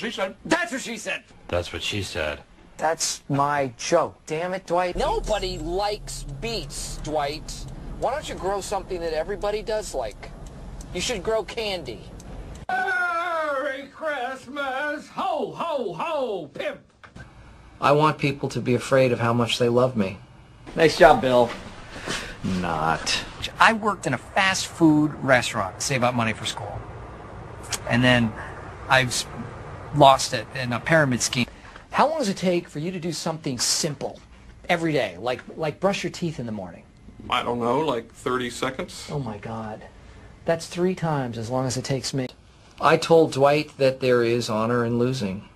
she said. That's what she said. That's what she said. That's my joke. Damn it, Dwight. Nobody likes beets, Dwight. Why don't you grow something that everybody does like? You should grow candy. Merry Christmas! Ho, ho, ho, pimp! I want people to be afraid of how much they love me. Nice job, Bill. Not. I worked in a fast food restaurant to save up money for school. And then I've lost it in a pyramid scheme. How long does it take for you to do something simple every day, like brush your teeth in the morning? I don't know, like 30 seconds? Oh my God. That's 3 times as long as it takes me. I told Dwight that there is honor in losing,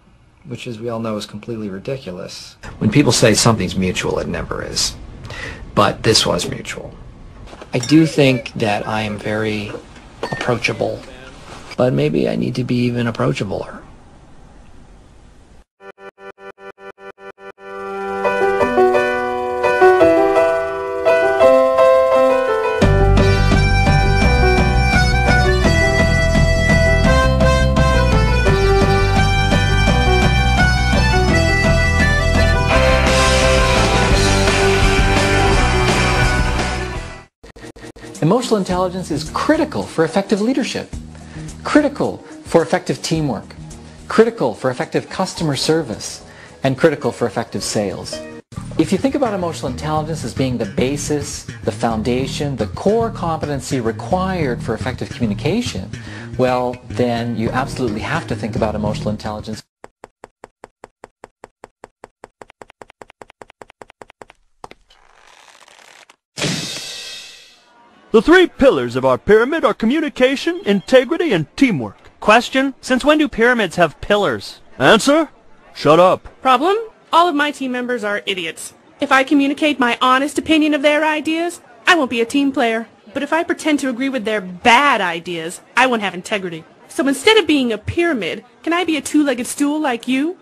which, as we all know, is completely ridiculous. When people say something's mutual, it never is. But this was mutual. I do think that I am very approachable, but maybe I need to be even approachabler. Emotional intelligence is critical for effective leadership, critical for effective teamwork, critical for effective customer service, and critical for effective sales. If you think about emotional intelligence as being the basis, the foundation, the core competency required for effective communication, well, then you absolutely have to think about emotional intelligence. The 3 pillars of our pyramid are communication, integrity, and teamwork. Question: since when do pyramids have pillars? Answer: shut up. Problem? All of my team members are idiots. If I communicate my honest opinion of their ideas, I won't be a team player. But if I pretend to agree with their bad ideas, I won't have integrity. So instead of being a pyramid, can I be a 2-legged stool like you?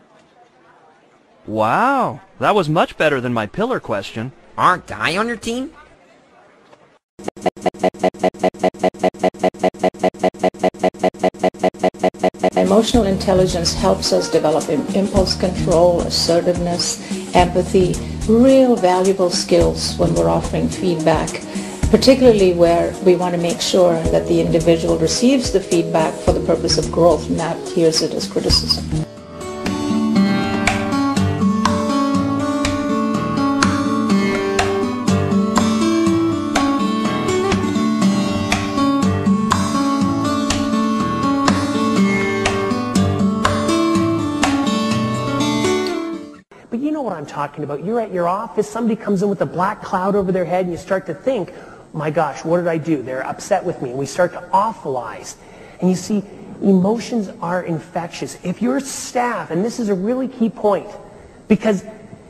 Wow, that was much better than my pillar question. Aren't I on your team? Emotional intelligence helps us develop impulse control, assertiveness, empathy, real valuable skills when we're offering feedback, particularly where we want to make sure that the individual receives the feedback for the purpose of growth, not hears it as criticism. But you know what I'm talking about. You're at your office, somebody comes in with a black cloud over their head, and you start to think, my gosh, what did I do? They're upset with me. And we start to awfulize. And you see, emotions are infectious. If your staff, and this is a really key point, because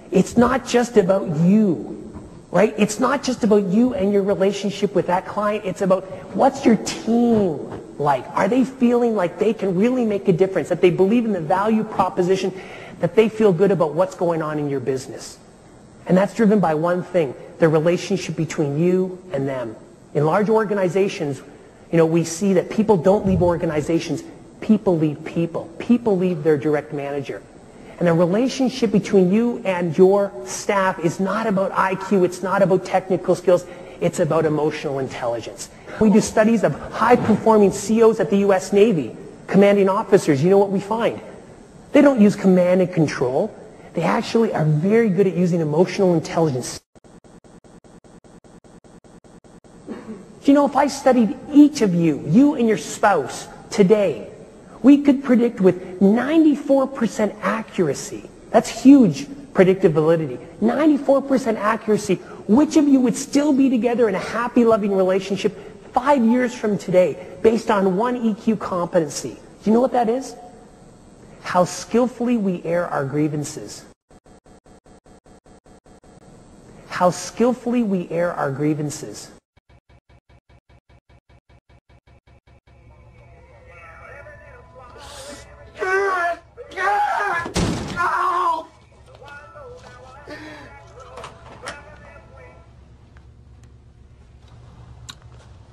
it's not just about you, right? It's not just about you and your relationship with that client. It's about what's your team like? Are they feeling like they can really make a difference, that they believe in the value proposition, that they feel good about what's going on in your business? And that's driven by one thing, the relationship between you and them. In large organizations, you know, we see that people don't leave organizations, people leave people. People leave their direct manager. And the relationship between you and your staff is not about IQ, it's not about technical skills, it's about emotional intelligence. We do studies of high-performing CEOs at the U.S. Navy, commanding officers. You know what we find? They don't use command and control. They actually are very good at using emotional intelligence. You know, if I studied each of you, you and your spouse, today, we could predict with 94% accuracy. That's huge predictive validity. 94% accuracy, which of you would still be together in a happy, loving relationship 5 years from today based on one EQ competency. Do you know what that is? How skillfully we air our grievances. How skillfully we air our grievances.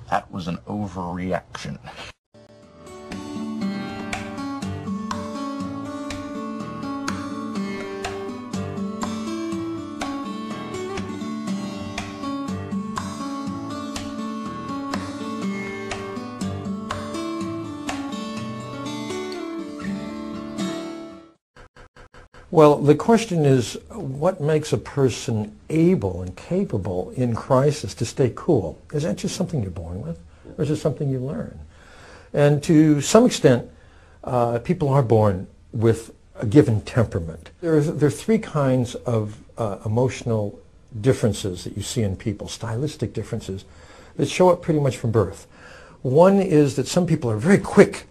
That was an overreaction. Well, the question is, what makes a person able and capable in crisis to stay cool? Is that just something you're born with, or is it something you learn? And to some extent, people are born with a given temperament. There are three kinds of emotional differences that you see in people, stylistic differences, that show up pretty much from birth. One is that some people are very quick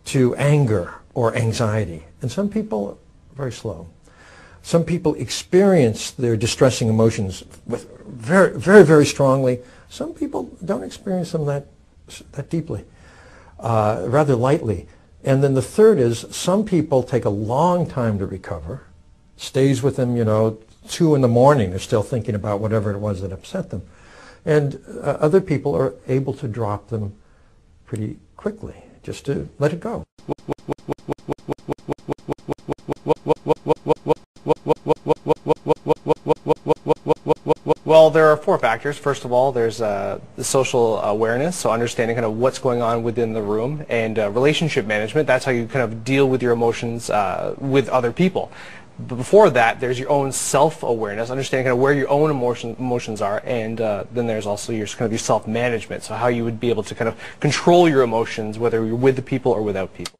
to anger or anxiety, and some people very slow. Some people experience their distressing emotions with very, very, very strongly. Some people don't experience them that deeply, rather lightly. And then the third is some people take a long time to recover, stays with them, 2 in the morning, they're still thinking about whatever it was that upset them. And other people are able to drop them pretty quickly, just to let it go. Well, there are 4 factors. First of all, there's the social awareness, so understanding kind of what's going on within the room, and relationship management. That's how you kind of deal with your emotions with other people. But before that, there's your own self-awareness, understanding kind of where your own emotions are, and then there's also your kind of your self-management, so how you would be able to kind of control your emotions, whether you're with the people or without people.